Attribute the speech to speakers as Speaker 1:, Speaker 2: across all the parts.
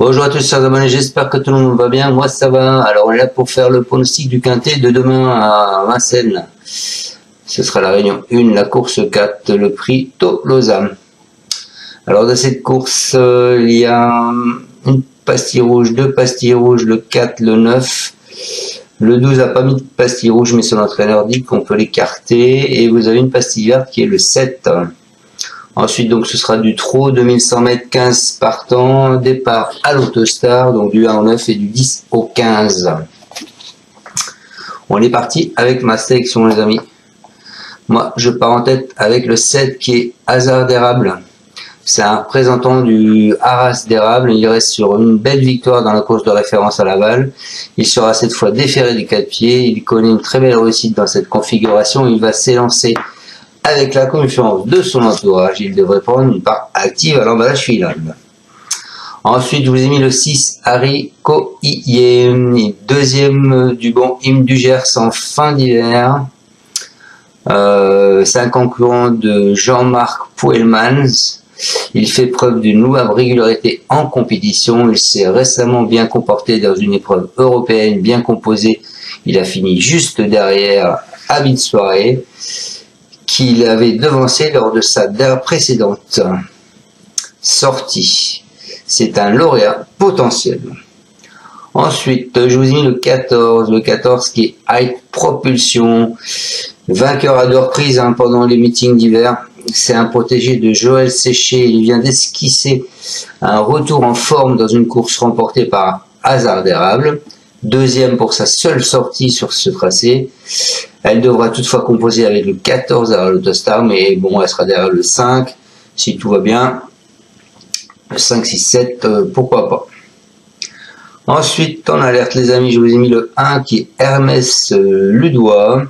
Speaker 1: Bonjour à tous chers abonnés, j'espère que tout le monde va bien, moi ça va. Alors on est là pour faire le pronostic du quintet de demain à Vincennes. Ce sera la réunion 1, la course 4, le prix Tolosa. Alors dans cette course, il y a une pastille rouge, deux pastilles rouges, le 4, le 9. Le 12 n'a pas mis de pastille rouge, mais son entraîneur dit qu'on peut l'écarter. Et vous avez une pastille verte qui est le 7. Ensuite, donc, ce sera du trot, 2100 mètres, 15 partants, départ à l'Autostar, donc du 1 au 9 et du 10 au 15. On est parti avec ma sélection, les amis. Moi, je pars en tête avec le 7 qui est Hasard d'érable. C'est un représentant du Arras d'érable. Il reste sur une belle victoire dans la course de référence à Laval. Il sera cette fois déféré des 4 pieds. Il connaît une très belle réussite dans cette configuration. Il va s'élancer avec la confiance de son entourage. Il devrait prendre une part active à l'emballage final. Ensuite, je vous ai mis le 6, Harry Cohier, deuxième du bon Im du Gers en fin d'hiver. C'est un concurrent de Jean-Marc Pouelmans. Il fait preuve d'une louable régularité en compétition. Il s'est récemment bien comporté dans une épreuve européenne bien composée. Il a fini juste derrière Habit Soirée, qu'il avait devancé lors de sa précédente sortie. C'est un lauréat potentiel. Ensuite, je vous ai mis le 14 qui est High Propulsion, vainqueur à 2 reprises pendant les meetings d'hiver. C'est un protégé de Joël Séché. Il vient d'esquisser un retour en forme dans une course remportée par Hasard d'érable. Deuxième pour sa seule sortie sur ce tracé. Elle devra toutefois composer avec le 14 à l'Autostar, mais bon, elle sera derrière le 5, si tout va bien. Le 5, 6, 7, pourquoi pas. Ensuite, en alerte, les amis, je vous ai mis le 1 qui est Hermès Ludois.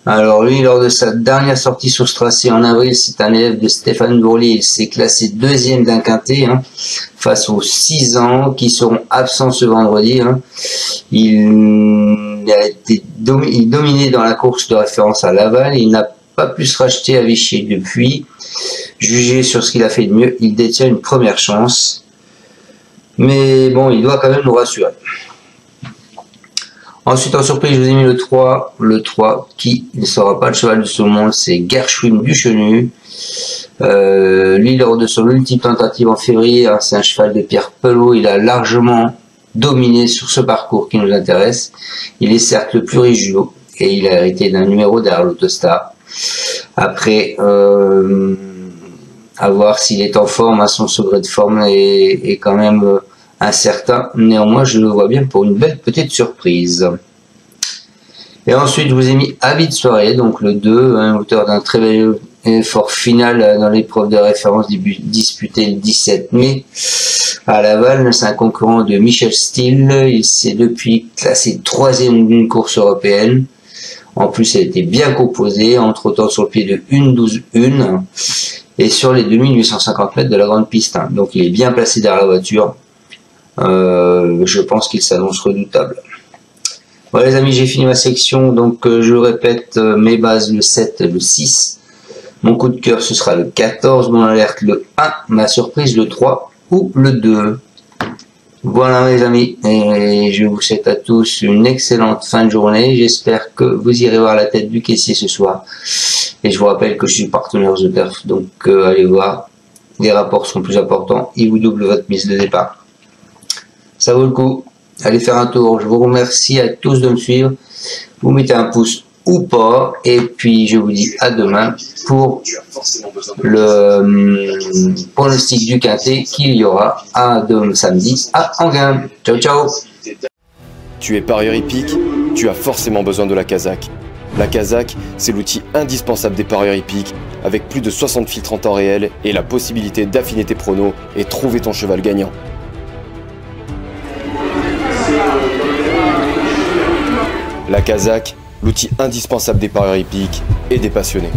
Speaker 1: Alors lui, lors de sa dernière sortie sur ce tracé en avril, c'est un élève de Stéphane Bourlier. Il s'est classé deuxième d'un quintet face aux 6 ans qui seront absents ce vendredi. Il dominait dans la course de référence à Laval. Il n'a pas pu se racheter à Vichy depuis. Jugé sur ce qu'il a fait de mieux, il détient une première chance. Mais bon, il doit quand même nous rassurer. Ensuite, en surprise, je vous ai mis le 3. Le 3 qui ne sera pas le cheval de ce monde, c'est Gershwin Duchenu. Lui, lors de son ultime tentative en février, c'est un cheval de Pierre Pelot. Il a largement dominé sur ce parcours qui nous intéresse. Il est certes le plus riche du lot et il a hérité d'un numéro derrière l'Autostar. Après, à voir s'il est en forme, son secret de forme est quand même incertain. Néanmoins, je le vois bien pour une belle petite surprise. Et ensuite, je vous ai mis Habit Soirée, donc le 2, auteur d'un très bel effort final dans l'épreuve de référence disputée le 17 mai à Laval. C'est un concurrent de Michel Steele. Il s'est depuis classé 3e d'une course européenne. En plus, elle était bien composée, entre autant sur le pied de 1-12-1 et sur les 2850 mètres de la grande piste. Donc il est bien placé derrière la voiture. Je pense qu'il s'annonce redoutable. Voilà les amis, j'ai fini ma section. Donc je répète mes bases, le 7, le 6. Mon coup de cœur, ce sera le 14. Mon alerte, le 1. Ma surprise, le 3 ou le 2. Voilà mes amis, et je vous souhaite à tous une excellente fin de journée. J'espère que vous irez voir la tête du caissier ce soir. Et je vous rappelle que je suis partenaire The Turf, donc allez voir. Les rapports sont plus importants, ils vous doublent votre mise de départ. Ça vaut le coup. Allez faire un tour. Je vous remercie à tous de me suivre. Vous mettez un pouce ou pas. Et puis je vous dis à demain pour le pronostic du quintet qu'il y aura samedi à Anguin. Ciao ciao.
Speaker 2: Tu es parieur hippique, tu as forcément besoin de la Kazakh. La Kazakh, c'est l'outil indispensable des parieurs hippiques, avec plus de 60 filtres en temps réel et la possibilité d'affiner tes pronos et trouver ton cheval gagnant. La Kazakh, l'outil indispensable des parieurs hippiques et des passionnés.